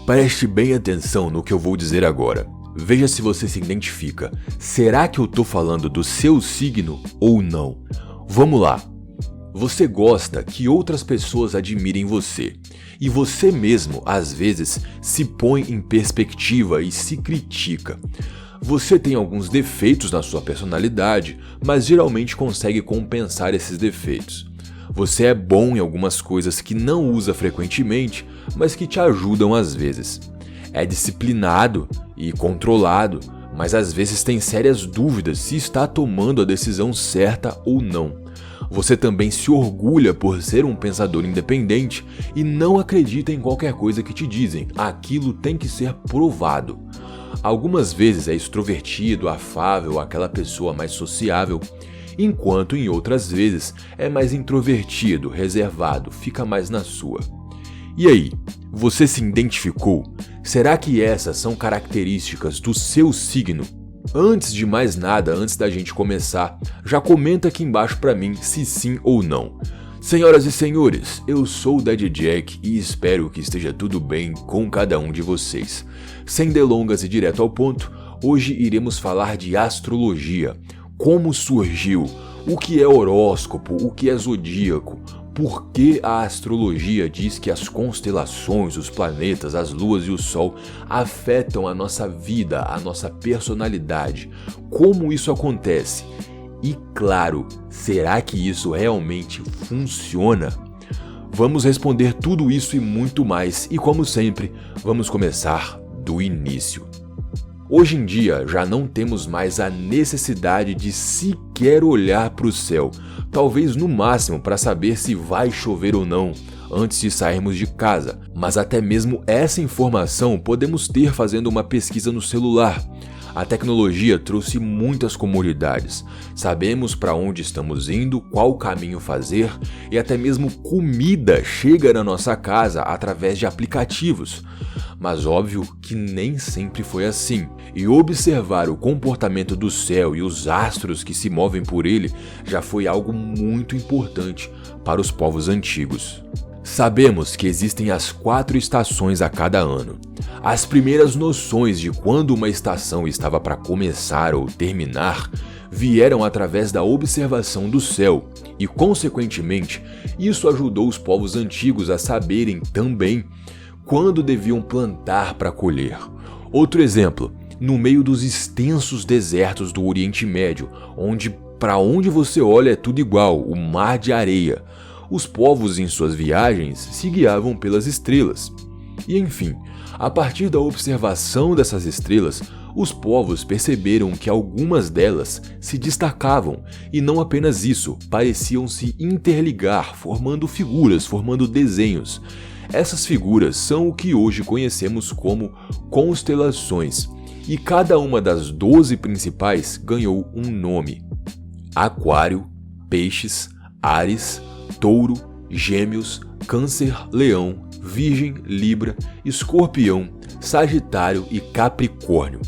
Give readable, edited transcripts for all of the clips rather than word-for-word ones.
Preste bem atenção no que eu vou dizer agora. Veja se você se identifica. Será que eu tô falando do seu signo ou não? Vamos lá. Você gosta que outras pessoas admirem você. E você mesmo, às vezes, se põe em perspectiva e se critica. Você tem alguns defeitos na sua personalidade, mas geralmente consegue compensar esses defeitos. Você é bom em algumas coisas que não usa frequentemente, mas que te ajudam às vezes. É disciplinado e controlado, mas às vezes tem sérias dúvidas se está tomando a decisão certa ou não. Você também se orgulha por ser um pensador independente e não acredita em qualquer coisa que te dizem. Aquilo tem que ser provado. Algumas vezes é extrovertido, afável, aquela pessoa mais sociável, enquanto em outras vezes é mais introvertido, reservado, fica mais na sua. E aí, você se identificou? Será que essas são características do seu signo? Antes de mais nada, antes da gente começar, já comenta aqui embaixo pra mim se sim ou não. Senhoras e senhores, eu sou o Daddy Jack e espero que esteja tudo bem com cada um de vocês. Sem delongas e direto ao ponto, hoje iremos falar de astrologia. Como surgiu, o que é horóscopo, o que é zodíaco, por que a astrologia diz que as constelações, os planetas, as luas e o sol afetam a nossa vida, a nossa personalidade, como isso acontece e, claro, será que isso realmente funciona? Vamos responder tudo isso e muito mais e, como sempre, vamos começar do início. Hoje em dia já não temos mais a necessidade de sequer olhar para o céu, talvez no máximo para saber se vai chover ou não antes de sairmos de casa, mas até mesmo essa informação podemos ter fazendo uma pesquisa no celular. A tecnologia trouxe muitas comodidades, sabemos para onde estamos indo, qual caminho fazer e até mesmo comida chega na nossa casa através de aplicativos. Mas óbvio que nem sempre foi assim, e observar o comportamento do céu e os astros que se movem por ele já foi algo muito importante para os povos antigos. Sabemos que existem as 4 estações a cada ano. As primeiras noções de quando uma estação estava para começar ou terminar vieram através da observação do céu e, consequentemente, isso ajudou os povos antigos a saberem também quando deviam plantar para colher. Outro exemplo, no meio dos extensos desertos do Oriente Médio, onde para onde você olha é tudo igual, o mar de areia. Os povos em suas viagens se guiavam pelas estrelas. E enfim, a partir da observação dessas estrelas, os povos perceberam que algumas delas se destacavam e não apenas isso, pareciam se interligar, formando figuras, formando desenhos. Essas figuras são o que hoje conhecemos como constelações, e cada uma das 12 principais ganhou um nome: Aquário, Peixes, Áries, Touro, Gêmeos, Câncer, Leão, Virgem, Libra, Escorpião, Sagitário e Capricórnio.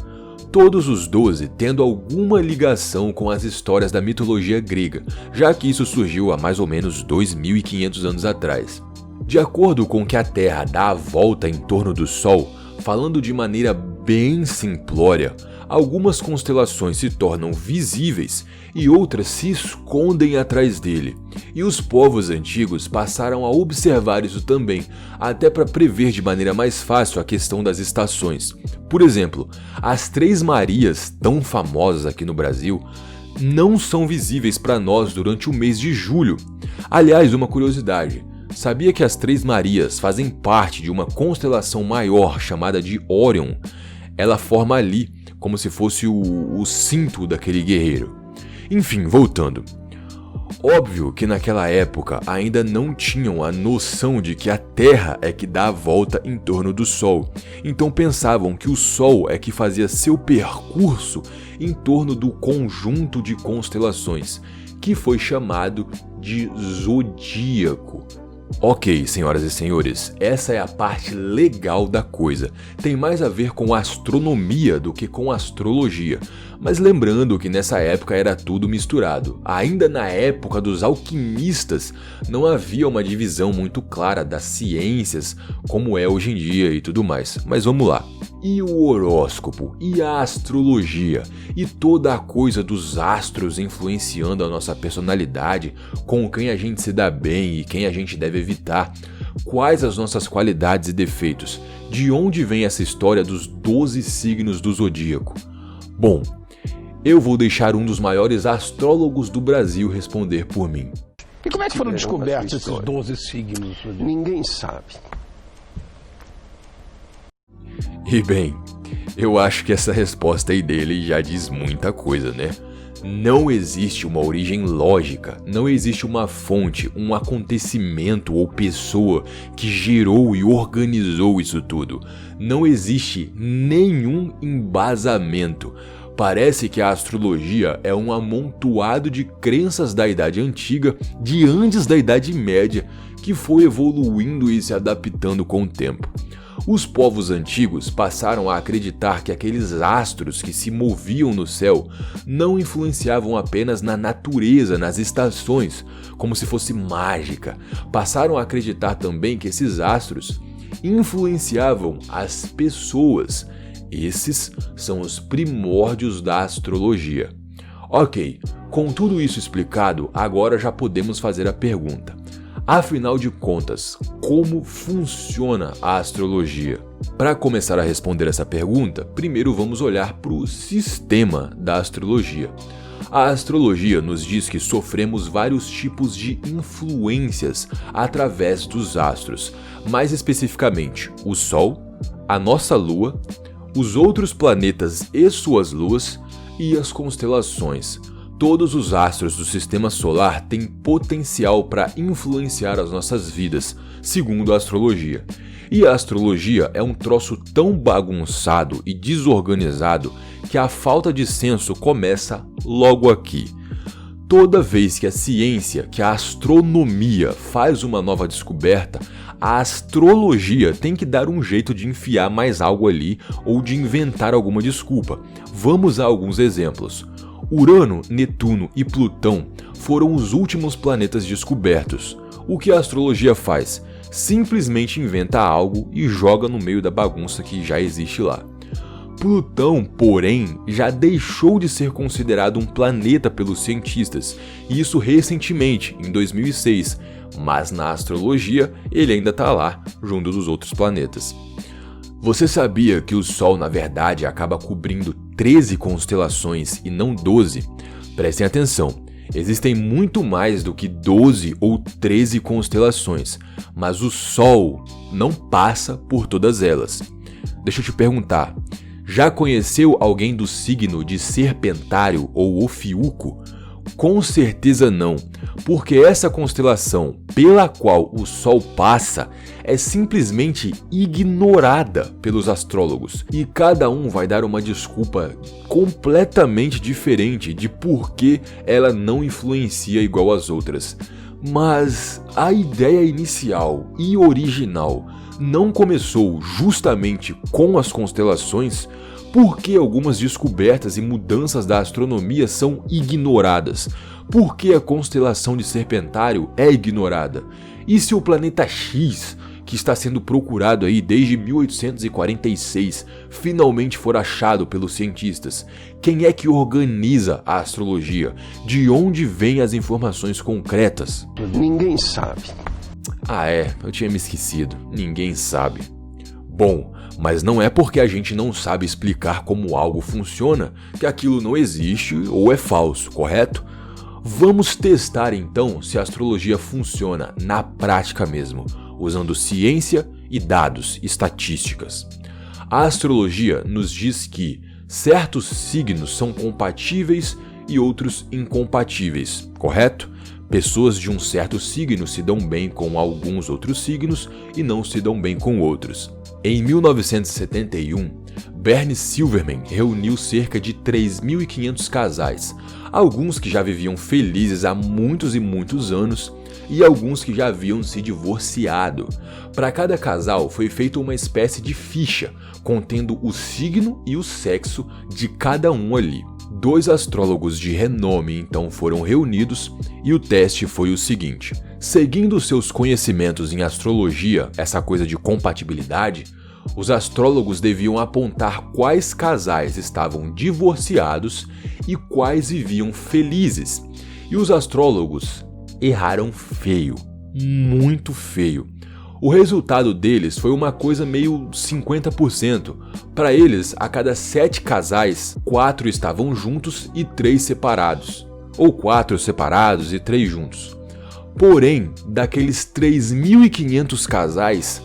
Todos os 12 tendo alguma ligação com as histórias da mitologia grega, já que isso surgiu há mais ou menos 2.500 anos atrás. De acordo com que a Terra dá a volta em torno do Sol, falando de maneira bem simplória, algumas constelações se tornam visíveis e outras se escondem atrás dele. E os povos antigos passaram a observar isso também, até para prever de maneira mais fácil a questão das estações. Por exemplo, as 3 Marias, tão famosas aqui no Brasil, não são visíveis para nós durante o mês de julho. Aliás, uma curiosidade: sabia que as 3 Marias fazem parte de uma constelação maior chamada de Órion? Ela forma ali como se fosse o cinto daquele guerreiro. Enfim, voltando. Óbvio que naquela época ainda não tinham a noção de que a Terra é que dá a volta em torno do Sol. Então pensavam que o Sol é que fazia seu percurso em torno do conjunto de constelações, que foi chamado de zodíaco. Ok, senhoras e senhores, essa é a parte legal da coisa. Tem mais a ver com astronomia do que com astrologia. Mas lembrando que nessa época era tudo misturado. Ainda na época dos alquimistas, não havia uma divisão muito clara das ciências como é hoje em dia e tudo mais. Mas vamos lá. E o horóscopo? E a astrologia? E toda a coisa dos astros influenciando a nossa personalidade, com quem a gente se dá bem e quem a gente deve evitar? Quais as nossas qualidades e defeitos? De onde vem essa história dos 12 signos do zodíaco? Bom, eu vou deixar um dos maiores astrólogos do Brasil responder por mim. E como é que foram descobertos esses 12 signos? Ninguém sabe. E bem, eu acho que essa resposta aí dele já diz muita coisa, né? Não existe uma origem lógica, não existe uma fonte, um acontecimento ou pessoa que gerou e organizou isso tudo. Não existe nenhum embasamento. Parece que a astrologia é um amontoado de crenças da Idade Antiga, de antes da Idade Média, que foi evoluindo e se adaptando com o tempo. Os povos antigos passaram a acreditar que aqueles astros que se moviam no céu não influenciavam apenas na natureza, nas estações, como se fosse mágica. Passaram a acreditar também que esses astros influenciavam as pessoas. Esses são os primórdios da astrologia. Ok, com tudo isso explicado, agora já podemos fazer a pergunta. Afinal de contas, como funciona a astrologia? Para começar a responder essa pergunta, primeiro vamos olhar para o sistema da astrologia. A astrologia nos diz que sofremos vários tipos de influências através dos astros, mais especificamente o Sol, a nossa Lua, os outros planetas e suas luas e as constelações. Todos os astros do sistema solar têm potencial para influenciar as nossas vidas, segundo a astrologia. E a astrologia é um troço tão bagunçado e desorganizado que a falta de senso começa logo aqui. Toda vez que a ciência, que a astronomia faz uma nova descoberta, a astrologia tem que dar um jeito de enfiar mais algo ali ou de inventar alguma desculpa. Vamos a alguns exemplos. Urano, Netuno e Plutão foram os últimos planetas descobertos. O que a astrologia faz? Simplesmente inventa algo e joga no meio da bagunça que já existe lá. Plutão, porém, já deixou de ser considerado um planeta pelos cientistas, e isso recentemente, em 2006, mas na astrologia ele ainda está lá, junto dos outros planetas. Você sabia que o Sol, na verdade, acaba cobrindo 13 constelações e não 12? Prestem atenção, existem muito mais do que 12 ou 13 constelações, mas o Sol não passa por todas elas. Deixa eu te perguntar, já conheceu alguém do signo de Serpentário ou Ofiuco? Com certeza não, porque essa constelação pela qual o Sol passa é simplesmente ignorada pelos astrólogos, e cada um vai dar uma desculpa completamente diferente de por que ela não influencia igual às outras. Mas a ideia inicial e original não começou justamente com as constelações? Por que algumas descobertas e mudanças da astronomia são ignoradas? Por que a constelação de Serpentário é ignorada? E se o planeta X, que está sendo procurado aí desde 1846, finalmente for achado pelos cientistas? Quem é que organiza a astrologia? De onde vêm as informações concretas? Ninguém sabe. Ah eu tinha me esquecido. Ninguém sabe. Bom, mas não é porque a gente não sabe explicar como algo funciona que aquilo não existe ou é falso, correto? Vamos testar então se a astrologia funciona na prática mesmo, usando ciência e dados, estatísticas. A astrologia nos diz que certos signos são compatíveis e outros incompatíveis, correto? Pessoas de um certo signo se dão bem com alguns outros signos e não se dão bem com outros. Em 1971, Bernie Silverman reuniu cerca de 3.500 casais, alguns que já viviam felizes há muitos e muitos anos, e alguns que já haviam se divorciado. Para cada casal foi feita uma espécie de ficha, contendo o signo e o sexo de cada um ali. 2 astrólogos de renome então foram reunidos e o teste foi o seguinte: seguindo seus conhecimentos em astrologia, essa coisa de compatibilidade, os astrólogos deviam apontar quais casais estavam divorciados e quais viviam felizes. E os astrólogos erraram feio, muito feio. O resultado deles foi uma coisa meio 50%. Para eles, a cada 7 casais, 4 estavam juntos e 3 separados. Ou 4 separados e 3 juntos. Porém, daqueles 3.500 casais,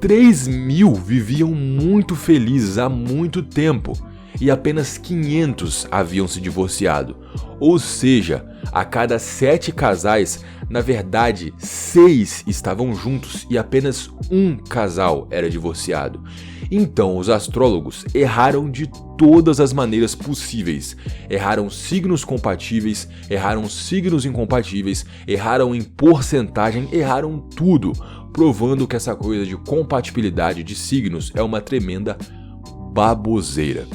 3.000 viviam muito felizes há muito tempo e apenas 500 haviam se divorciado. Ou seja, a cada 7 casais, na verdade, 6 estavam juntos e apenas 1 casal era divorciado. Então, os astrólogos erraram de todas as maneiras possíveis. Erraram signos compatíveis, erraram signos incompatíveis, erraram em porcentagem, erraram tudo, provando que essa coisa de compatibilidade de signos é uma tremenda baboseira.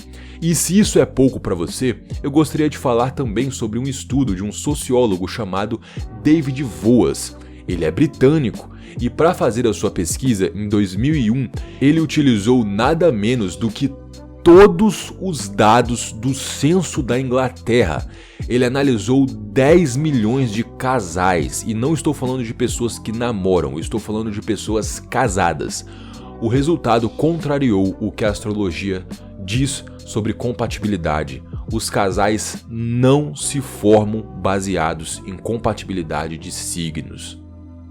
E se isso é pouco para você, eu gostaria de falar também sobre um estudo de um sociólogo chamado David Voas. Ele é britânico e para fazer a sua pesquisa, em 2001, ele utilizou nada menos do que todos os dados do censo da Inglaterra. Ele analisou 10 milhões de casais, e não estou falando de pessoas que namoram, eu estou falando de pessoas casadas. O resultado contrariou o que a astrologia diz sobre compatibilidade. Os casais não se formam baseados em compatibilidade de signos.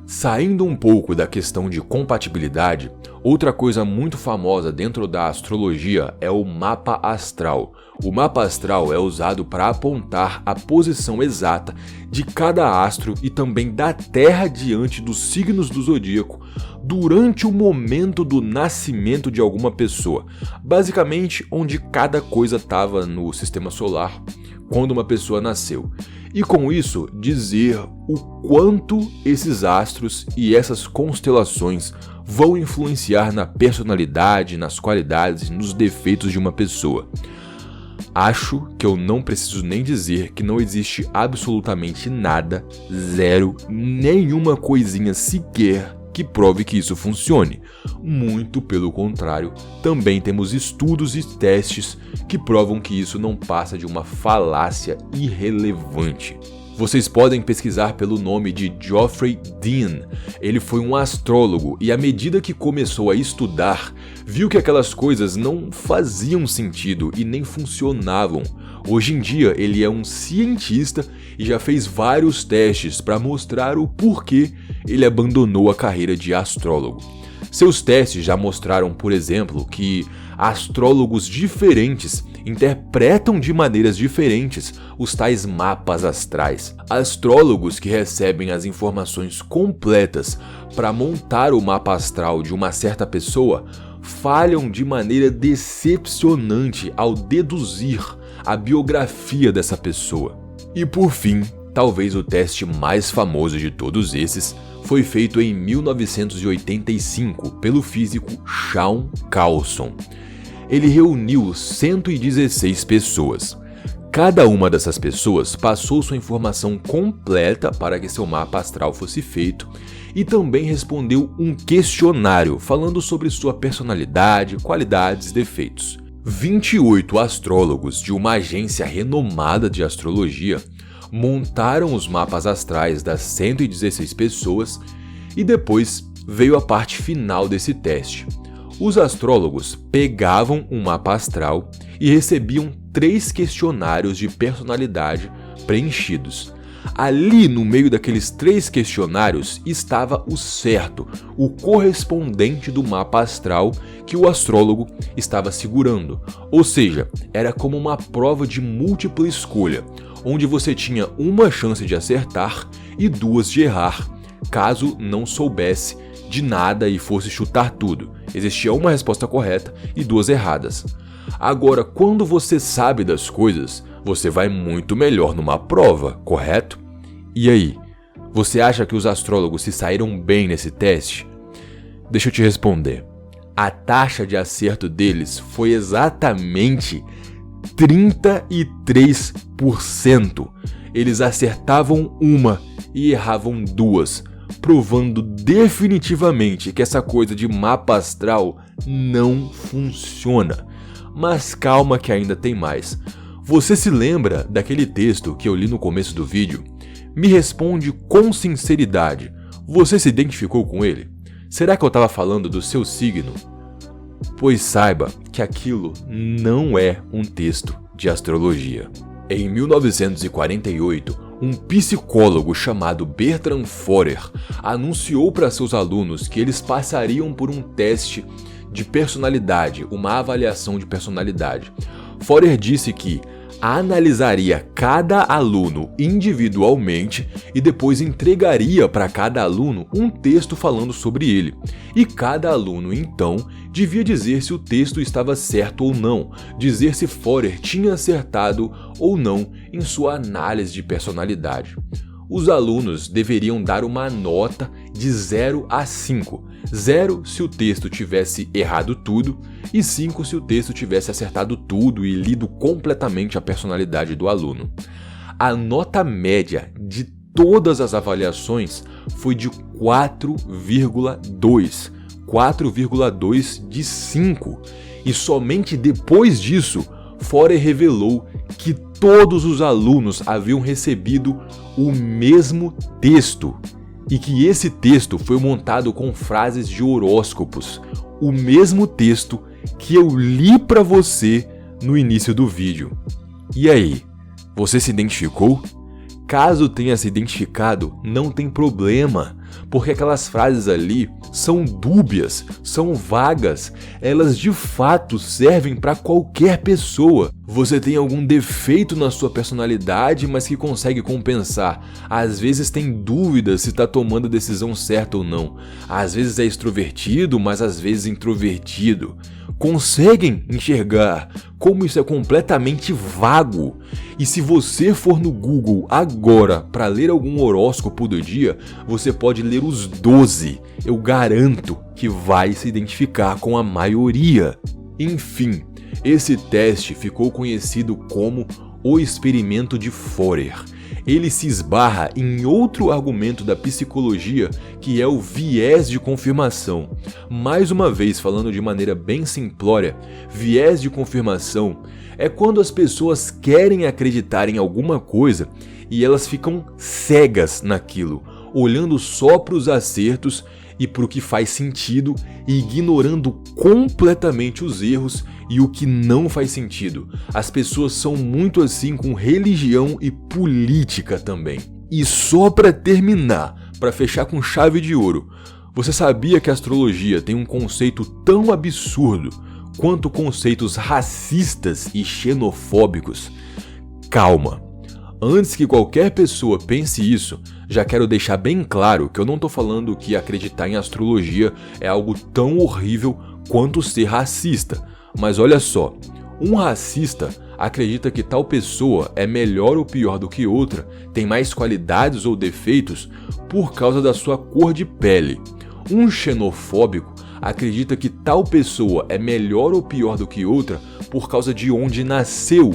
Saindo um pouco da questão de compatibilidade, outra coisa muito famosa dentro da astrologia é o mapa astral. O mapa astral é usado para apontar a posição exata de cada astro e também da Terra diante dos signos do zodíaco durante o momento do nascimento de alguma pessoa, basicamente onde cada coisa estava no sistema solar quando uma pessoa nasceu. E com isso, dizer o quanto esses astros e essas constelações vão influenciar na personalidade, nas qualidades e nos defeitos de uma pessoa. Acho que eu não preciso nem dizer que não existe absolutamente nada, zero, nenhuma coisinha sequer que prove que isso funcione. Muito pelo contrário, também temos estudos e testes que provam que isso não passa de uma falácia irrelevante. Vocês podem pesquisar pelo nome de Geoffrey Dean. Ele foi um astrólogo e à medida que começou a estudar, viu que aquelas coisas não faziam sentido e nem funcionavam. Hoje em dia ele é um cientista e já fez vários testes para mostrar o porquê ele abandonou a carreira de astrólogo. Seus testes já mostraram, por exemplo, que astrólogos diferentes interpretam de maneiras diferentes os tais mapas astrais. Astrólogos que recebem as informações completas para montar o mapa astral de uma certa pessoa falham de maneira decepcionante ao deduzir a biografia dessa pessoa. E por fim, talvez o teste mais famoso de todos esses foi feito em 1985 pelo físico Shawn Carlson. Ele reuniu 116 pessoas. Cada uma dessas pessoas passou sua informação completa para que seu mapa astral fosse feito e também respondeu um questionário falando sobre sua personalidade, qualidades e defeitos. 28 astrólogos de uma agência renomada de astrologia montaram os mapas astrais das 116 pessoas e depois veio a parte final desse teste. Os astrólogos pegavam um mapa astral e recebiam 3 questionários de personalidade preenchidos. Ali no meio daqueles 3 questionários estava o certo, o correspondente do mapa astral que o astrólogo estava segurando. Ou seja, era como uma prova de múltipla escolha, onde você tinha uma chance de acertar e 2 de errar, caso não soubesse de nada e fosse chutar tudo. Existia uma resposta correta e 2 erradas. Agora, quando você sabe das coisas, você vai muito melhor numa prova, correto? E aí, Você acha que os astrólogos se saíram bem nesse teste? Deixa eu te responder. A taxa de acerto deles foi exatamente 33%. Eles acertavam uma e erravam duas, provando definitivamente que essa coisa de mapa astral não funciona. Mas calma que ainda tem mais. Você se lembra daquele texto que eu li no começo do vídeo? Me responde com sinceridade. Você se identificou com ele? Será que eu estava falando do seu signo? Pois saiba que aquilo não é um texto de astrologia. Em 1948, um psicólogo chamado Bertram Forer anunciou para seus alunos que eles passariam por um teste de personalidade, uma avaliação de personalidade. Forer disse que analisaria cada aluno individualmente e depois entregaria para cada aluno um texto falando sobre ele. E cada aluno, então, devia dizer se o texto estava certo ou não, dizer se Forer tinha acertado ou não em sua análise de personalidade. Os alunos deveriam dar uma nota de 0 a 5. 0 se o texto tivesse errado tudo e 5 se o texto tivesse acertado tudo e lido completamente a personalidade do aluno. A nota média de todas as avaliações foi de 4,2. 4,2 de 5. E somente depois disso, Forer revelou que todos os alunos haviam recebido o mesmo texto e que esse texto foi montado com frases de horóscopos, o mesmo texto que eu li para você no início do vídeo. E aí, você se identificou? Caso tenha se identificado, não tem problema, porque aquelas frases ali são dúbias, são vagas, elas de fato servem para qualquer pessoa. Você tem algum defeito na sua personalidade, mas que consegue compensar. Às vezes tem dúvidas se está tomando a decisão certa ou não. Às vezes é extrovertido, mas às vezes introvertido. Conseguem enxergar como isso é completamente vago? E se você for no Google agora para ler algum horóscopo do dia, você pode ler os 12. Eu garanto que vai se identificar com a maioria. Enfim, esse teste ficou conhecido como o experimento de Forer. Ele se esbarra em outro argumento da psicologia, que é o viés de confirmação. Mais uma vez, falando de maneira bem simplória, viés de confirmação é quando as pessoas querem acreditar em alguma coisa e elas ficam cegas naquilo, olhando só para os acertos e para o que faz sentido e ignorando completamente os erros e o que não faz sentido. As pessoas são muito assim com religião e política também. E só para terminar, para fechar com chave de ouro, você sabia que a astrologia tem um conceito tão absurdo quanto conceitos racistas e xenofóbicos? Calma. Antes que qualquer pessoa pense isso, já quero deixar bem claro que eu não tô falando que acreditar em astrologia é algo tão horrível quanto ser racista. Mas olha só, um racista acredita que tal pessoa é melhor ou pior do que outra, tem mais qualidades ou defeitos por causa da sua cor de pele. Um xenofóbico acredita que tal pessoa é melhor ou pior do que outra por causa de onde nasceu.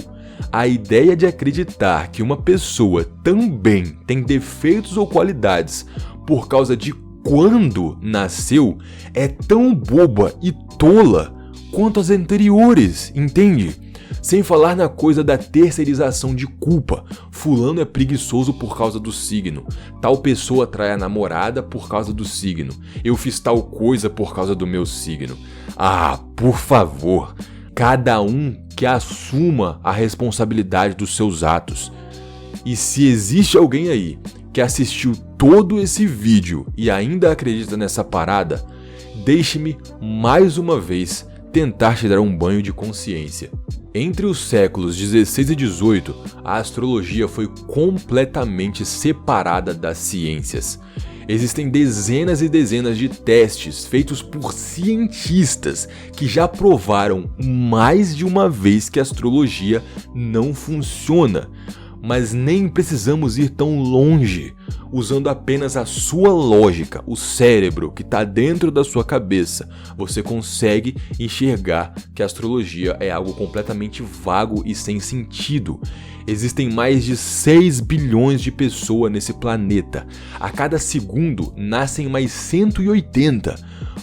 A ideia de acreditar que uma pessoa também tem defeitos ou qualidades por causa de quando nasceu é tão boba e tola quanto as anteriores, entende? Sem falar na coisa da terceirização de culpa. Fulano é preguiçoso por causa do signo. Tal pessoa trai a namorada por causa do signo. Eu fiz tal coisa por causa do meu signo. Ah, por favor. Cada um que assuma a responsabilidade dos seus atos. E se existe alguém aí que assistiu todo esse vídeo e ainda acredita nessa parada, deixe-me mais uma vez tentar te dar um banho de consciência. Entre os séculos 16 e 18, a astrologia foi completamente separada das ciências. Existem dezenas e dezenas de testes feitos por cientistas que já provaram mais de uma vez que a astrologia não funciona. Mas nem precisamos ir tão longe. Usando apenas a sua lógica, o cérebro que está dentro da sua cabeça, você consegue enxergar que a astrologia é algo completamente vago e sem sentido. Existem mais de 6 bilhões de pessoas nesse planeta. A cada segundo nascem mais 180.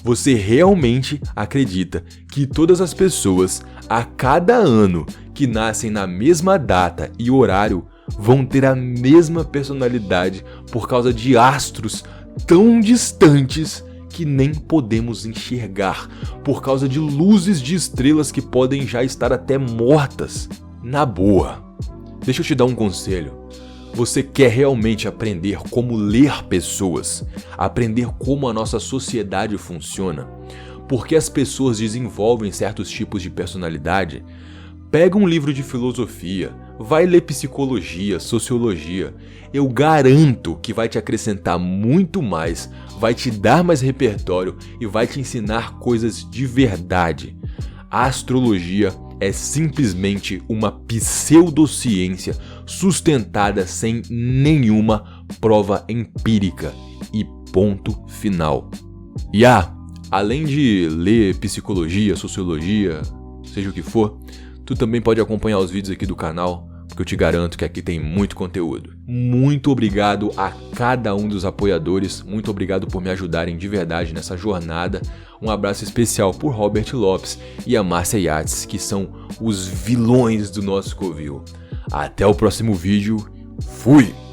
Você realmente acredita que todas as pessoas, a cada ano que nascem na mesma data e horário, vão ter a mesma personalidade por causa de astros tão distantes que nem podemos enxergar, por causa de luzes de estrelas que podem já estar até mortas? Na boa, deixa eu te dar um conselho. Você quer realmente aprender como ler pessoas, aprender como a nossa sociedade funciona, por que as pessoas desenvolvem certos tipos de personalidade? Pega um livro de filosofia, vai ler psicologia, sociologia. Eu garanto que vai te acrescentar muito mais, vai te dar mais repertório e vai te ensinar coisas de verdade. A astrologia é simplesmente uma pseudociência sustentada sem nenhuma prova empírica. E ponto final. E além de ler psicologia, sociologia, seja o que for, tu também pode acompanhar os vídeos aqui do canal, porque eu te garanto que aqui tem muito conteúdo. Muito obrigado a cada um dos apoiadores, muito obrigado por me ajudarem de verdade nessa jornada. Um abraço especial por Robert Lopes e a Márcia Yates, que são os vilões do nosso covil. Até o próximo vídeo. Fui!